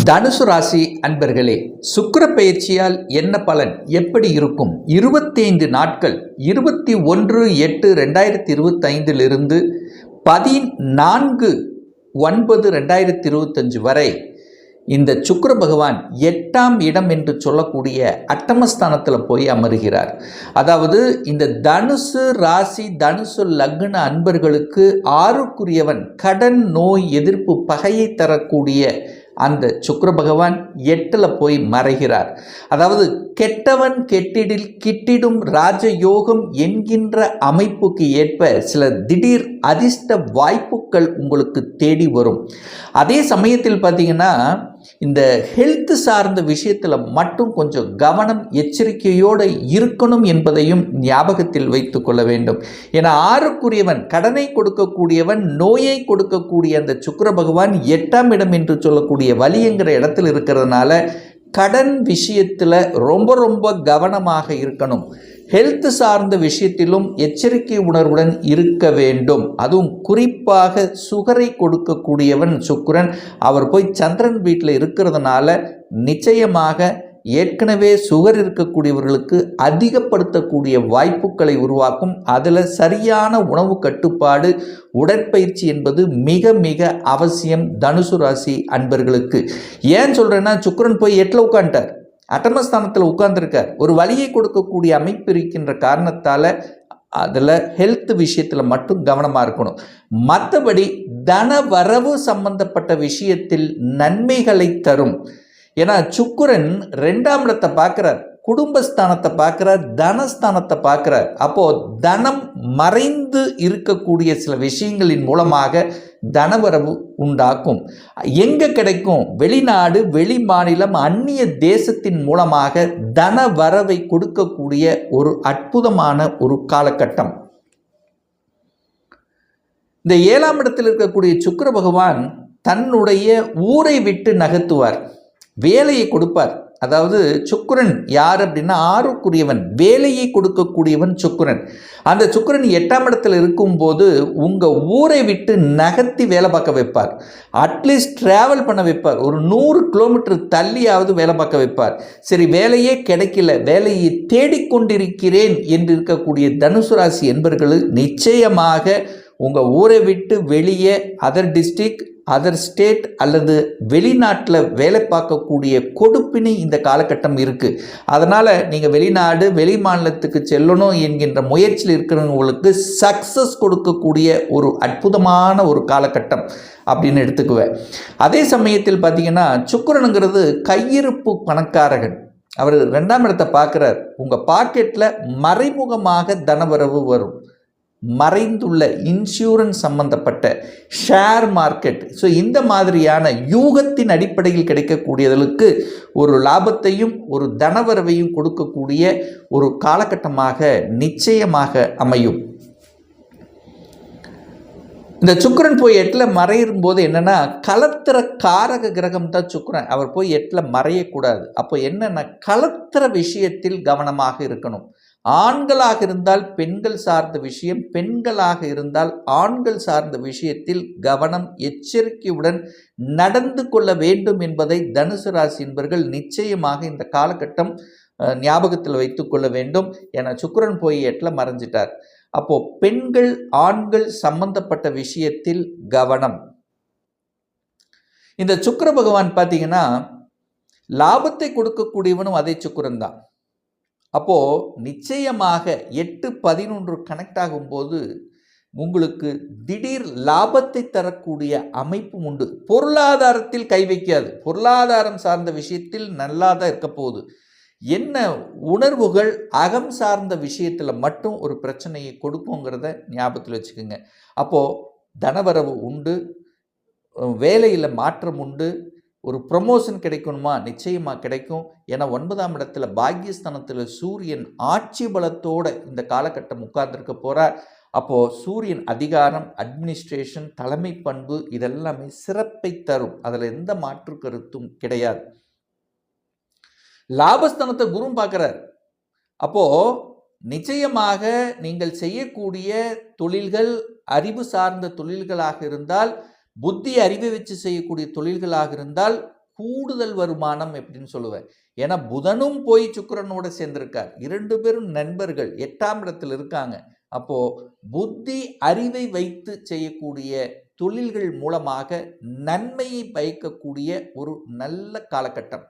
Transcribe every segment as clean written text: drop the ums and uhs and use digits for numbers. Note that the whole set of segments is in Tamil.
தனுசு ராசி அன்பர்களே, சுக்கிர பெயர்ச்சியால் என்ன பலன், எப்படி இருக்கும்? 25 நாட்கள் 21/8/2025 14/9/2025 வரை இந்த சுக்கிர பகவான் 8ஆம் இடம் என்று சொல்லக்கூடிய அட்டமஸ்தானத்தில் போய் அமர்கிறார். அதாவது இந்த தனுசு ராசி தனுசு லக்ன அன்பர்களுக்கு 6க்குரியவன், கடன் நோய் எதிர்ப்பு பகையை தரக்கூடிய அந்த சுக்கிர பகவான் 8ல் போய் மறைகிறார். அதாவது கெட்டவன் கெட்டிடில் கிட்டிடும் ராஜயோகம் என்கின்ற அமைப்புக்கு ஏற்ப சில திடீர் அதிர்ஷ்ட வாய்ப்புகள் உங்களுக்கு தேடி வரும். அதே சமயத்தில் பார்த்தீங்கன்னா இந்த ஹெல்த் சார்ந்த விஷயத்தில் மட்டும் கொஞ்சம் கவனம் எச்சரிக்கையோடு இருக்கணும் என்பதையும் ஞாபகத்தில் வைத்து கொள்ள வேண்டும். ஏன்னா 6க்குரியவன், கடனை கொடுக்கக்கூடியவன், நோயை கொடுக்கக்கூடிய அந்த சுக்கிர பகவான் 8ஆம் இடம் என்று சொல்லக்கூடிய வலிங்கிற இடத்துல இருக்கிறதுனால கடன் விஷயத்தில் ரொம்ப கவனமாக இருக்கணும். ஹெல்த் சார்ந்த விஷயத்திலும் எச்சரிக்கை உணர்வுடன் இருக்க வேண்டும். அதுவும் குறிப்பாக சுகரை கொடுக்கக்கூடியவன் சுக்கிரன். அவர் போய் சந்திரன் வீட்டில் இருக்கிறதுனால நிச்சயமாக ஏற்கனவே சுகர் இருக்கக்கூடியவர்களுக்கு அதிகப்படுத்தக்கூடிய வாய்ப்புகளை உருவாக்கும். அதில் சரியான உணவு கட்டுப்பாடு, உடற்பயிற்சி என்பது மிக அவசியம் தனுசு ராசி அன்பர்களுக்கு. ஏன் சொல்கிறேன்னா, சுக்கிரன் போய் 8ல் உட்காந்துட்டார், அட்டமஸ்தானத்தில் உட்கார்ந்துருக்கார். ஒரு வலியை கொடுக்கக்கூடிய அமைப்பு இருக்கின்ற காரணத்தால் அதில் ஹெல்த் விஷயத்தில் மட்டும் கவனமாக இருக்கணும். மற்றபடி தன வரவு சம்பந்தப்பட்ட விஷயத்தில் நன்மைகளை தரும். ஏன்னா சுக்கிரன் 2ஆம் இடத்தை பார்க்குறார், குடும்பஸ்தானத்தை பார்க்குறார், தனஸ்தானத்தை பார்க்குறார். அப்போது தனம் மறைந்து இருக்கக்கூடிய சில விஷயங்களின் மூலமாக தனவரவு உண்டாக்கும். எங்கே கிடைக்கும்? வெளிநாடு, வெளி மாநிலம், அந்நிய தேசத்தின் மூலமாக தன வரவை கொடுக்கக்கூடிய ஒரு அற்புதமான ஒரு காலகட்டம். இந்த 7ஆம் இடத்தில் இருக்கக்கூடிய சுக்கிர பகவான் தன்னுடைய ஊரை விட்டு நகர்த்துவார், வேலையை கொடுப்பார். அதாவது சுக்கிரன் யார் அப்படின்னா 6க்குரியவன், வேலையை கொடுக்கக்கூடியவன் சுக்கிரன். அந்த சுக்கிரன் 8ஆம் இடத்தில் இருக்கும்போது உங்கள் ஊரை விட்டு நகர்த்தி வேலை பார்க்க வைப்பார். அட்லீஸ்ட் ட்ராவல் பண்ண வைப்பார். ஒரு 100 கிலோமீட்டர் தள்ளியாவது வேலை பார்க்க வைப்பார். சரி, வேலையே கிடைக்கல, வேலையை தேடிக்கொண்டிருக்கிறேன் என்று இருக்கக்கூடிய தனுசு ராசி என்பர்கள் நிச்சயமாக உங்கள் ஊரை விட்டு வெளியே அதர் டிஸ்ட்ரிக்ட், அதர் ஸ்டேட் அல்லது வெளிநாட்டில் வேலை பார்க்கக்கூடிய கொடுப்பினை இந்த காலகட்டம் இருக்குது. அதனால் நீங்கள் வெளிநாடு, வெளி மாநிலத்துக்கு செல்லணும் என்கின்ற முயற்சியில் இருக்கிறவங்களுக்கு சக்ஸஸ் கொடுக்கக்கூடிய ஒரு அற்புதமான ஒரு காலகட்டம் அப்படின்னு எடுத்துக்குவேன். அதே சமயத்தில் பார்த்தீங்கன்னா சுக்கிரனுங்கிறது கையிருப்பு பணக்காரகன். அவர் 2ஆம் இடத்தை பார்க்குறார். உங்கள் பாக்கெட்டில் மறைமுகமாக தனவரவு வரும். மறைந்துள்ள இன்சூரன்ஸ் சம்பந்தப்பட்ட ஷேர் மார்க்கெட், ஸோ இந்த மாதிரியான யூகத்தின் அடிப்படையில் கிடைக்கக்கூடியதற்கு ஒரு லாபத்தையும் ஒரு தனவரவையும் கொடுக்கக்கூடிய ஒரு காலகட்டமாக நிச்சயமாக அமையும். இந்த சுக்கிரன் போய் 8ல் மறையும் போது என்னென்னா, கலத்திர காரக கிரகம் தான் சுக்கிரன். அவர் போய் 8ல் மறையக்கூடாது. அப்போ என்னென்னா, கலத்திர விஷயத்தில் கவனமாக இருக்கணும். ஆண்களாக இருந்தால் பெண்கள் சார்ந்த விஷயம், பெண்களாக இருந்தால் ஆண்கள் சார்ந்த விஷயத்தில் கவனம் எச்சரிக்கையுடன் நடந்து கொள்ள வேண்டும் என்பதை தனுசு ராசி என்பவர்கள் நிச்சயமாக இந்த காலகட்டம் ஞாபகத்தில் வைத்து கொள்ள வேண்டும். என சுக்கிரன் போய் 8ல் மறைஞ்சிட்டார். அப்போது பெண்கள் ஆண்கள் சம்பந்தப்பட்ட விஷயத்தில் கவனம். இந்த சுக்கிர பகவான் பார்த்தீங்கன்னா லாபத்தை கொடுக்கக்கூடியவனும் அதே சுக்கிரன் தான். அப்போது நிச்சயமாக 8-11 கனெக்ட் ஆகும்போது உங்களுக்கு திடீர் லாபத்தை தரக்கூடிய அமைப்பும் உண்டு. பொருளாதாரத்தில் கை வைக்காது, பொருளாதாரம் சார்ந்த விஷயத்தில் நல்லா தான் இருக்க போகுது. என்ன உணர்வுகள் அகம் சார்ந்த விஷயத்தில் மட்டும் ஒரு பிரச்சனையை கொடுக்குங்கிறத ஞாபகத்தில் வச்சுக்கோங்க. அப்போது தனவரவு உண்டு, வேலையில் மாற்றம் உண்டு, ஒரு ப்ரமோஷன் கிடைக்கணுமா? நிச்சயமாக கிடைக்கும். ஏன்னா 9ஆம் இடத்துல பாக்கியஸ்தானத்தில் சூரியன் ஆட்சி பலத்தோடு இந்த காலகட்டம் உட்கார்ந்துருக்க போகிறார். அப்போது சூரியன் அதிகாரம், அட்மினிஸ்ட்ரேஷன், தலைமை பண்பு இதெல்லாமே சிறப்பை தரும். அதில் எந்த மாற்று கருத்தும் கிடையாது. லாபஸ்தானத்தை குரு பார்க்குறார். அப்போது நிச்சயமாக நீங்கள் செய்யக்கூடிய தொழில்கள் அறிவு சார்ந்த தொழில்களாக இருந்தால், புத்தி அறிவை வச்சு செய்யக்கூடிய தொழில்களாக இருந்தால் கூடுதல் வருமானம் எப்படின்னு சொல்லுவேன். ஏன்னா புதனும் போய் சுக்கிரனோட சேர்ந்திருக்கார். 2 பேரும் நண்பர்கள், 8ஆம் இடத்தில் இருக்காங்க. அப்போ புத்தி அறிவை வைத்து செய்யக்கூடிய தொழில்கள் மூலமாக நன்மையை பயக்கக்கூடிய ஒரு நல்ல காலகட்டம்.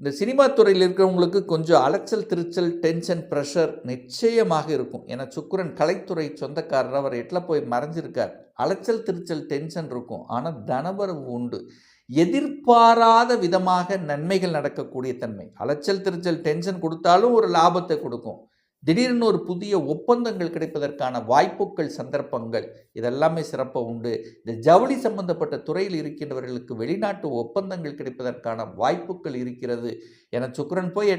இந்த சினிமா துறையில் இருக்கிறவங்களுக்கு கொஞ்சம் அலைச்சல் திருச்சல் டென்ஷன் ப்ரெஷர் நிச்சயமாக இருக்கும். ஏன்னா சுக்கிரன் கலைத்துறை சொந்தக்காரர், அவர் 8ல் போய் மறைஞ்சிருக்கார். அலைச்சல் திருச்சல் டென்ஷன் இருக்கும். ஆனால் தனவரவு உண்டு. எதிர்பாராத விதமாக நன்மைகள் நடக்கக்கூடிய தன்மை. அலைச்சல் திருச்சல் டென்ஷன் கொடுத்தாலும் ஒரு லாபத்தை கொடுக்கும். திடீர்னு ஒரு புதிய ஒப்பந்தங்கள் கிடைப்பதற்கான வாய்ப்புகள், சந்தர்ப்பங்கள் இதெல்லாமே சிறப்பாக உண்டு. இந்த ஜவுளி சம்பந்தப்பட்ட துறையில் இருக்கின்றவர்களுக்கு வெளிநாட்டு ஒப்பந்தங்கள் கிடைப்பதற்கான வாய்ப்புகள் இருக்கிறது. என சுக்கிரன் போய்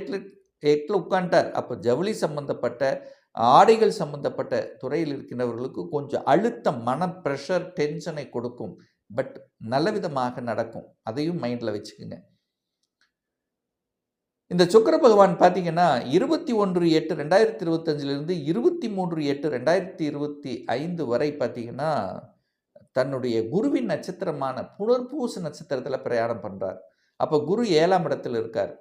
எட்டில் உட்காண்டார். அப்போ ஜவுளி சம்பந்தப்பட்ட ஆடைகள் சம்பந்தப்பட்ட துறையில் இருக்கின்றவர்களுக்கு கொஞ்சம் அழுத்தம், மன ப்ரெஷர், டென்ஷனை கொடுக்கும். பட் நல்ல விதமாக நடக்கும். அதையும் மைண்டில் வச்சுக்கோங்க. இந்த சுக்கிர பகவான் பார்த்தீங்கன்னா 21/8/2025 23/8/2025 வரை பார்த்தீங்கன்னா தன்னுடைய குருவின் நட்சத்திரமான புனர்பூச நட்சத்திரத்தில் பிரயாணம் பண்ணுறார். அப்போ குரு 7ஆம் இடத்தில் இருக்கார்.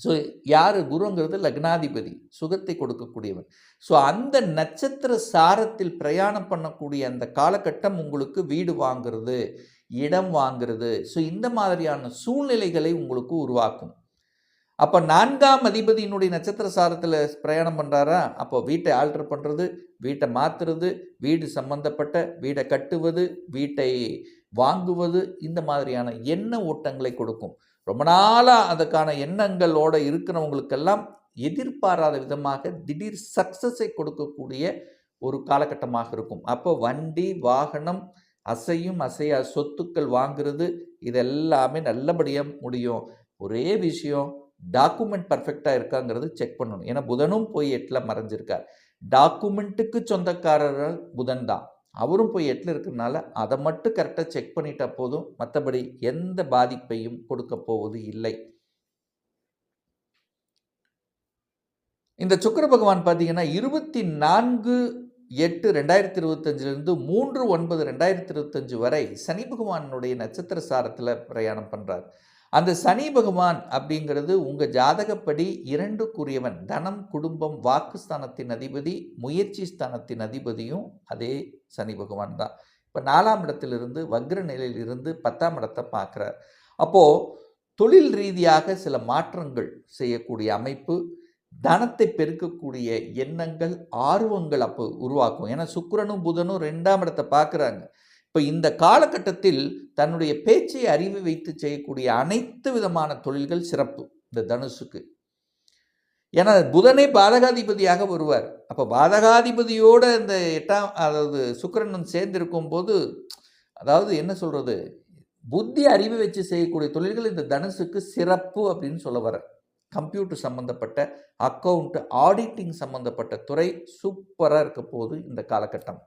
ஸோ யார் குருங்கிறது? லக்னாதிபதி, சுகத்தை கொடுக்கக்கூடியவன். ஸோ அந்த நட்சத்திர சாரத்தில் பிரயாணம் பண்ணக்கூடிய அந்த காலகட்டம் உங்களுக்கு வீடு வாங்கிறது, இடம் வாங்கிறது, ஸோ இந்த மாதிரியான சூழ்நிலைகளை உங்களுக்கு உருவாக்கும். அப்போ 4ஆம் அதிபதியினுடைய நட்சத்திர சாரத்தில் பிரயாணம் பண்ணுறாரா, அப்போ வீட்டை ஆல்டர் பண்ணுறது, வீட்டை மாற்றுறது, வீடு சம்பந்தப்பட்ட வீடை கட்டுவது, வீட்டை வாங்குவது, இந்த மாதிரியான எண்ண ஓட்டங்களை கொடுக்கும். ரொம்ப நாளாக அதுக்கான எண்ணங்களோடு இருக்கிறவங்களுக்கெல்லாம் எதிர்பாராத விதமாக திடீர் சக்ஸஸை கொடுக்கக்கூடிய ஒரு காலகட்டமாக இருக்கும். அப்போ வண்டி, வாகனம், அசையும் அசையா சொத்துக்கள் வாங்குறது, இதெல்லாமே நல்லபடியாக முடியும். ஒரே விஷயம், டாக்குமெண்ட் பர்ஃபெக்டாக இருக்காங்கிறது செக் பண்ணணும். ஏன்னா புதனும் போய் 8ல் மறைஞ்சிருக்கார். டாக்குமெண்ட்டுக்கு சொந்தக்காரர் புதன் தான். அவரும் போய் 8ல் இருக்கிறதுனால அதை மட்டும் கரெக்டாக செக் பண்ணிட்டா போதும். மற்றபடி எந்த பாதிப்பையும் கொடுக்க போவது இல்லை. இந்த சுக்கிர பகவான் பார்த்தீங்கன்னா 24/8/2025 3/9/2025 வரை சனி பகவானுடைய நட்சத்திர சாரத்தில் பிரயாணம் பண்ணுறார். அந்த சனி பகவான் அப்படிங்கிறது உங்கள் ஜாதகப்படி 2க்குரியவன். தனம், குடும்பம், வாக்குஸ்தானத்தின் அதிபதி, முயற்சி ஸ்தானத்தின் அதிபதியும் அதே சனி பகவான் தான். இப்போ 4ஆம் இடத்திலிருந்து வக்ர நிலையில் இருந்து 10ஆம் இடத்தை பார்க்குறார். அப்போது தொழில் ரீதியாக சில மாற்றங்கள் செய்யக்கூடிய அமைப்பு, தனத்தை பெருக்கக்கூடிய எண்ணங்கள், ஆர்வங்கள் அப்போ உருவாக்கும். ஏன்னா சுக்கிரனும் புதனும் 2ஆம் இடத்தை பார்க்குறாங்க. இப்போ இந்த காலகட்டத்தில் தன்னுடைய பேச்சை அறிவை வைத்து செய்யக்கூடிய அனைத்து விதமான தொழில்கள் சிறப்பு இந்த தனுசுக்கு. ஏன்னா புதனே பாதகாதிபதியாக வருவார். அப்போ பாதகாதிபதியோட இந்த 8ஆம் அதாவது சுக்கிரன் சேர்ந்திருக்கும் போது, அதாவது என்ன சொல்கிறது, புத்தி அறிவை வச்சு செய்யக்கூடிய தொழில்கள் இந்த தனுசுக்கு சிறப்பு அப்படின்னு சொல்ல வர. கம்ப்யூட்டர் சம்மந்தப்பட்ட, அக்கௌண்ட், ஆடிட்டிங் சம்மந்தப்பட்ட துறை சூப்பராக இருக்க போகுது இந்த காலகட்டம்.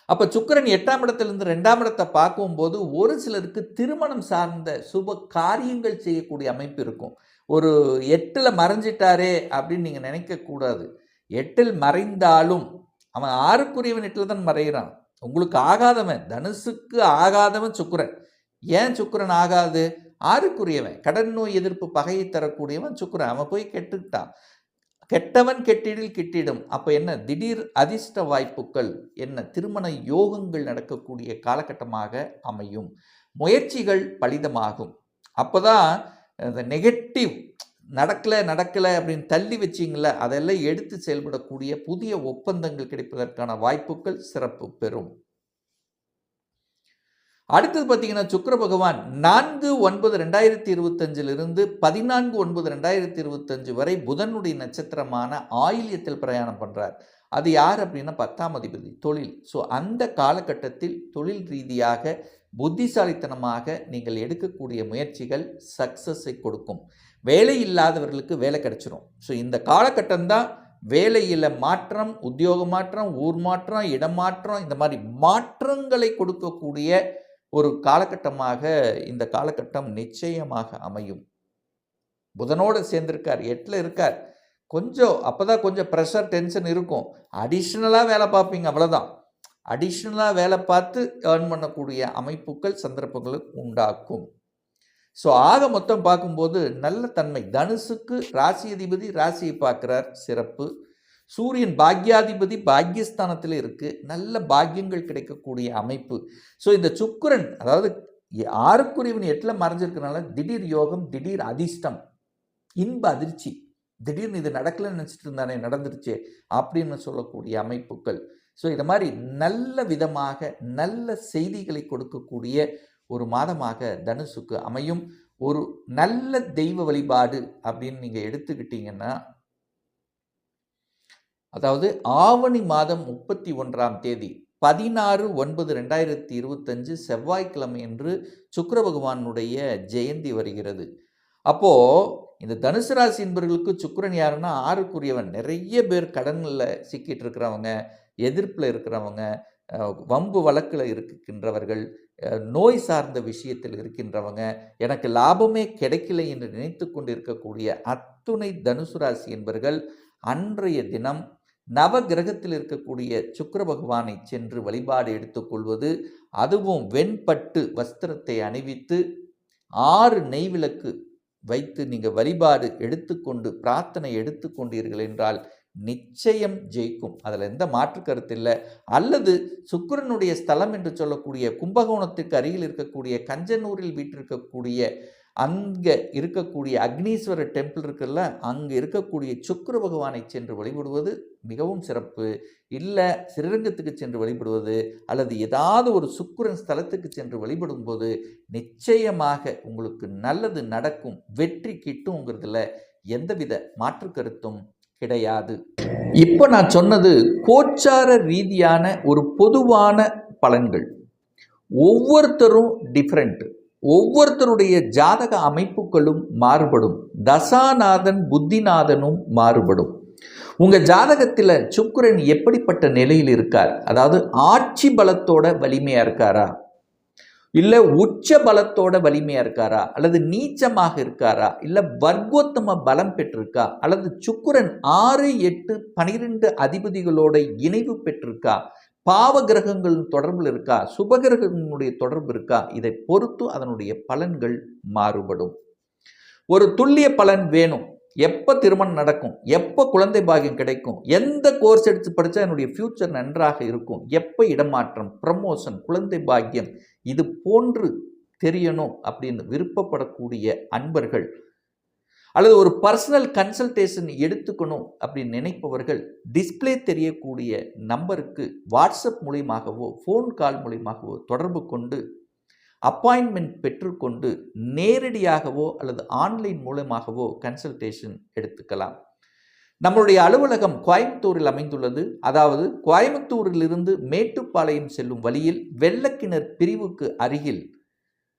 அப்போ சுக்கிரன் 8ஆம் இடத்திலிருந்து 2ஆம் இடத்தை பார்க்கும்போது ஒரு சிலருக்கு திருமணம் சார்ந்த சுப காரியங்கள் செய்யக்கூடிய அமைப்பு இருக்கும். ஒரு 8ல் மறைஞ்சிட்டாரே அப்படின்னு நீங்கள் நினைக்கக்கூடாது. 8ல் மறைந்தாலும் அவன் 6க்குரியவன் 8ல் தான் மறைகிறான். உங்களுக்கு ஆகாதவன், தனுசுக்கு ஆகாதவன் சுக்கிரன். ஏன் சுக்கிரன் ஆகாது? 6க்குரியவன், கடன் நோய் எதிர்ப்பு பகையை தரக்கூடியவன் சுக்கிரன். அவன் போய் கெட்டுக்கிட்டான். கெட்டவன் கெட்டிடில் கிட்டிடும். அப்போ என்ன, திடீர் அதிர்ஷ்ட வாய்ப்புகள், என்ன திருமண யோகங்கள் நடக்கக்கூடிய காலகட்டமாக அமையும். முயற்சிகள் பலிதமாகும். அப்போ தான் இந்த நெகட்டிவ் நடக்கலை அப்படின்னு தள்ளி வச்சிங்கள, அதெல்லாம் எடுத்து செயல்படக்கூடிய புதிய ஒப்பந்தங்கள் கிடைப்பதற்கான வாய்ப்புகள் சிறப்பு பெறும். அடுத்தது பார்த்தீங்கன்னா சுக்கிர பகவான் 4/9/2025 14/9/2025 வரை புதனுடைய நட்சத்திரமான ஆயில்யத்தில் பிரயாணம் பண்ணுறார். அது யார் அப்படின்னா 10ஆம் அதிபதி, தொழில். ஸோ அந்த காலகட்டத்தில் தொழில் ரீதியாக புத்திசாலித்தனமாக நீங்கள் எடுக்கக்கூடிய முயற்சிகள் சக்ஸஸை கொடுக்கும். வேலை இல்லாதவர்களுக்கு வேலை கிடைச்சிரும். ஸோ இந்த காலகட்டம்தான் வேலையில் மாற்றம், உத்தியோக மாற்றம், ஊர் மாற்றம், இடம் மாற்றம், இந்த மாதிரி மாற்றங்களை கொடுக்கக்கூடிய ஒரு காலகட்டமாக இந்த காலகட்டம் நிச்சயமாக அமையும். புதனோடு சேர்ந்திருக்கார், 8ல் இருக்கார். கொஞ்சம் அப்போ தான் கொஞ்சம் ப்ரெஷர், டென்ஷன் இருக்கும். அடிஷ்னலாக வேலை பார்ப்பீங்க, அவ்வளோதான். அடிஷ்னலாக வேலை பார்த்து ஏர்ன் பண்ணக்கூடிய அமைப்புகள் சந்தர்ப்பங்களை உண்டாக்கும். ஸோ ஆக மொத்தம் பார்க்கும்போது நல்ல தன்மை. தனுசுக்கு ராசி அதிபதி ராசியை பார்க்குறார், சிறப்பு. சூரியன் பாக்யாதிபதி பாக்யஸ்தானத்தில் இருக்குது, நல்ல பாக்கியங்கள் கிடைக்கக்கூடிய அமைப்பு. ஸோ இந்த சுக்கிரன் அதாவது 6க்குரியவன் 8ல் மறைஞ்சிருக்கனால திடீர் யோகம், திடீர் அதிர்ஷ்டம், இன்ப அதிர்ச்சி, திடீர்னு இது நடக்கலைன்னு நினச்சிட்டு இருந்தானே நடந்துருச்சே அப்படின்னு சொல்லக்கூடிய அமைப்புகள். ஸோ இதை மாதிரி நல்ல விதமாக நல்ல செய்திகளை கொடுக்கக்கூடிய ஒரு மாதமாக தனுசுக்கு அமையும். ஒரு நல்ல தெய்வ வழிபாடு அப்படின்னு நீங்கள் எடுத்துக்கிட்டீங்கன்னா, அதாவது ஆவணி மாதம் 31ஆம் தேதி 16/9/2025 செவ்வாய்க்கிழமை என்று சுக்கிர பகவானுடைய ஜெயந்தி வருகிறது. அப்போது இந்த தனுசு ராசி என்பவர்களுக்கு சுக்கிரன் யாருன்னா 6க்குரியவன். நிறைய பேர் கடனில் சிக்கிட்டு இருக்கிறவங்க, எதிர்ப்பில் இருக்கிறவங்க, வம்பு வழக்கில் இருக்கின்றவர்கள், நோய் சார்ந்த விஷயத்தில் இருக்கின்றவங்க, எனக்கு லாபமே கிடைக்கலை என்று நினைத்து கொண்டு இருக்கக்கூடிய அத்துணை தனுசு ராசி என்பவர்கள் அன்றைய தினம் நவ கிரகத்தில் இருக்கக்கூடிய சுக்கிர பகவானை சென்று வழிபாடு எடுத்துக்கொள்வது, அதுவும் வெண்பட்டு வஸ்திரத்தை அணிவித்து 6 நெய்விளக்கு வைத்து நீங்கள் வழிபாடு எடுத்துக்கொண்டு பிரார்த்தனை எடுத்துக்கொண்டீர்கள் என்றால் நிச்சயம் ஜெயிக்கும். அதில் எந்த மாற்று கருத்து இல்லை. அல்லது சுக்கிரனுடைய ஸ்தலம் என்று சொல்லக்கூடிய கும்பகோணத்துக்கு அருகில் இருக்கக்கூடிய கஞ்சனூரில் வீட்டிருக்கக்கூடிய அங்கே இருக்கக்கூடிய அக்னீஸ்வரர் டெம்பிள் இருக்குல்ல, அங்கே இருக்கக்கூடிய சுக்கிர பகவானை சென்று வழிபடுவது மிகவும் சிறப்பு. இல்லை ஸ்ரீரங்கத்துக்கு சென்று வழிபடுவது அல்லது ஏதாவது ஒரு சுக்கிரன் ஸ்தலத்துக்கு சென்று வழிபடும்போது நிச்சயமாக உங்களுக்கு நல்லது நடக்கும், வெற்றி கிட்டுங்கிறதுல எந்தவித மாற்று கருத்தும் கிடையாது. இப்போ நான் சொன்னது கோச்சார ரீதியான ஒரு பொதுவான பலன்கள். ஒவ்வொருத்தரும் டிஃப்ரெண்ட், ஒவ்வொருத்தருடைய ஜாதக அமைப்புகளும் மாறுபடும், தசாநாதன் புத்திநாதனும் மாறுபடும். உங்கள் ஜாதகத்தில் சுக்கிரன் எப்படிப்பட்ட நிலையில் இருக்கார், அதாவது ஆட்சி பலத்தோட வலிமையாக இருக்காரா, இல்லை உச்ச பலத்தோட வலிமையாக இருக்காரா, அல்லது நீச்சமாக இருக்காரா, இல்லை வர்க்கோத்தம பலம் பெற்றிருக்கா, அல்லது சுக்கிரன் 6, 8, 12 அதிபதிகளோட இணைவு பெற்றிருக்கா, பாவ கிரகங்கள் தொடர்பில் இருக்கா, சுபகிரகங்களுடைய தொடர்பு இருக்கா, இதை பொறுத்து அதனுடைய பலன்கள் மாறுபடும். ஒரு துல்லிய பலன் வேணும். எப்போ திருமணம் நடக்கும், எப்போ குழந்தை பாக்கியம் கிடைக்கும், எந்த கோர்ஸ் எடுத்து படித்தா என்னுடைய ஃப்யூச்சர் நன்றாக இருக்கும், எப்போ இடமாற்றம், ப்ரமோஷன், குழந்தை பாக்கியம், இது போன்று தெரியணும் அப்படின்னு விருப்பப்படக்கூடிய அன்பர்கள் அல்லது ஒரு பர்சனல் கன்சல்டேஷன் எடுத்துக்கணும் அப்படின்னு நினைப்பவர்கள் டிஸ்பிளே தெரியக்கூடிய நம்பருக்கு வாட்ஸ்அப் மூலியமாகவோ ஃபோன் கால் மூலியமாகவோ தொடர்பு கொண்டு அப்பாயின்மெண்ட் பெற்றுக்கொண்டு நேரடியாகவோ அல்லது ஆன்லைன் மூலமாகவோ கன்சல்டேஷன் எடுத்துக்கலாம். நம்மளுடைய அலுவலகம் கோயம்புத்தூரில் அமைந்துள்ளது. அதாவது கோயம்புத்தூரிலிருந்து மேட்டுப்பாளையம் செல்லும் வழியில் வெள்ளக்கிணர் பிரிவுக்கு அருகில்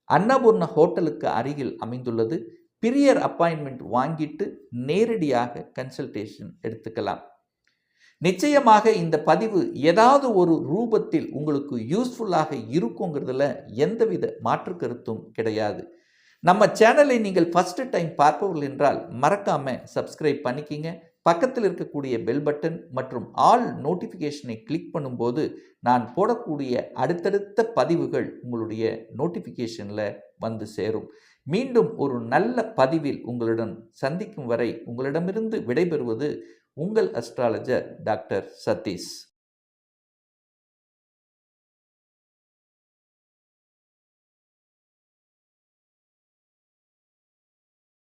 அன்னபூர்ண ஹோட்டலுக்கு அருகில் அமைந்துள்ளது. பிரியர் அப்பாயின்மெண்ட் வாங்கிட்டு நேரடியாக கன்சல்டேஷன் எடுத்துக்கலாம். நிச்சயமாக இந்த பதிவு ஏதாவது ஒரு ரூபத்தில் உங்களுக்கு யூஸ்ஃபுல்லாக இருக்குங்கிறதுல எந்தவித மாற்று கருத்தும் கிடையாது. நம்ம சேனலை நீங்கள் ஃபஸ்ட்டு டைம் பார்ப்பவர்கள் என்றால் மறக்காமல் சப்ஸ்கிரைப் பண்ணிக்கிங்க. பக்கத்தில் இருக்கக்கூடிய பெல் பட்டன் மற்றும் ஆல் நோட்டிஃபிகேஷனை கிளிக் பண்ணும்போது நான் போடக்கூடிய அடுத்தடுத்த பதிவுகள் உங்களுடைய நோட்டிஃபிகேஷனில் வந்து சேரும். மீண்டும் ஒரு நல்ல பதிவில் உங்களுடன் சந்திக்கும் வரை உங்களிடமிருந்து விடைபெறுவது உங்கள் அஸ்ட்ராலஜர் டாக்டர் சதீஷ்.